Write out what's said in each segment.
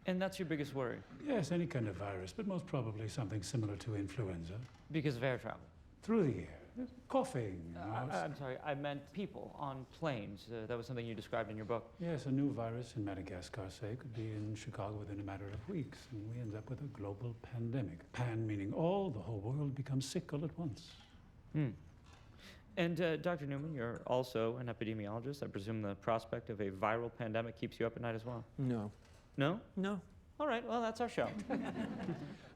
And that's your biggest worry? Yes, any kind of virus, but most probably something similar to influenza. Because of air travel? Through the air. Coughing. I'm sorry, I meant people on planes. That was something you described in your book. Yes, a new virus in Madagascar, say, could be in Chicago within a matter of weeks, and we end up with a global pandemic. Pan meaning all, the whole world becomes sick all at once. And Dr. Newman, you're also an epidemiologist. I presume the prospect of a viral pandemic keeps you up at night as well? No. No? No. All right, well, that's our show.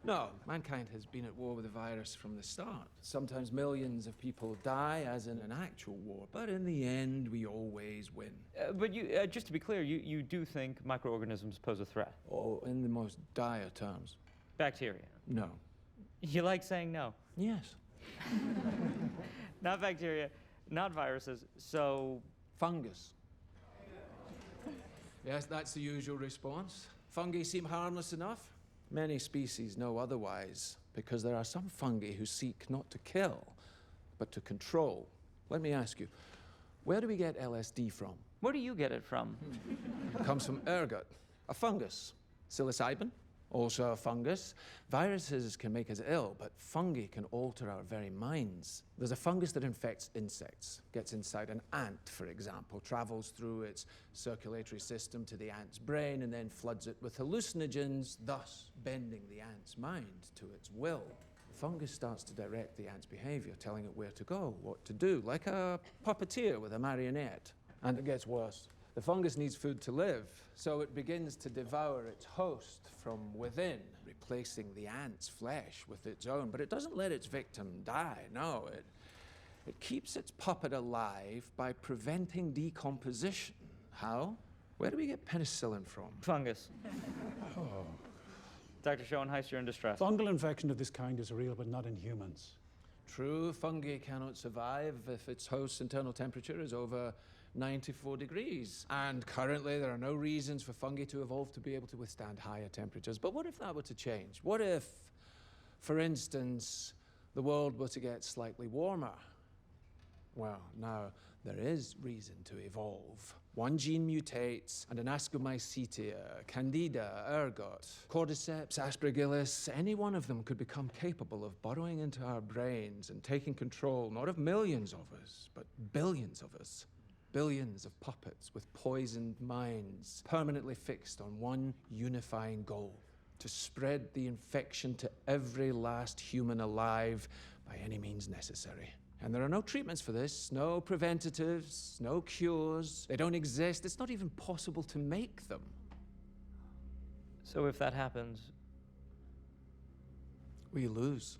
No, mankind has been at war with the virus from the start. Sometimes millions of people die, as in an actual war, but in the end, we always win. But you, just to be clear, you do think microorganisms pose a threat? Oh, in the most dire terms. Bacteria? No. You like saying no? Yes. Not bacteria, not viruses, so... Fungus. Yes, that's the usual response. Fungi seem harmless enough. Many species know otherwise, because there are some fungi who seek not to kill, but to control. Let me ask you, where do we get LSD from? Where do you get it from? It comes from ergot, a fungus. Psilocybin, also a fungus. Viruses can make us ill, but fungi can alter our very minds. There's a fungus that infects insects, gets inside an ant, for example, travels through its circulatory system to the ant's brain, and then floods it with hallucinogens, thus bending the ant's mind to its will. The fungus starts to direct the ant's behavior, telling it where to go, what to do, like a puppeteer with a marionette. And it gets worse. The fungus needs food to live, so it begins to devour its host from within, replacing the ant's flesh with its own. But it doesn't let its victim die, no. It keeps its puppet alive by preventing decomposition. How? Where do we get penicillin from? Fungus. Oh. Dr. Schoenheis, you're in distress. Fungal infection of this kind is real, but not in humans. True, fungi cannot survive if its host's internal temperature is over 94 degrees. And currently, there are no reasons for fungi to evolve to be able to withstand higher temperatures. But what if that were to change? What if, for instance, the world were to get slightly warmer? Well, now, there is reason to evolve. One gene mutates, and an Ascomycetia, Candida, ergot, Cordyceps, Aspergillus, any one of them could become capable of burrowing into our brains and taking control, not of millions of us, but billions of us. Billions of puppets with poisoned minds, permanently fixed on one unifying goal: to spread the infection to every last human alive by any means necessary. And there are no treatments for this, no preventatives, no cures. They don't exist. It's not even possible to make them. So if that happens... We lose.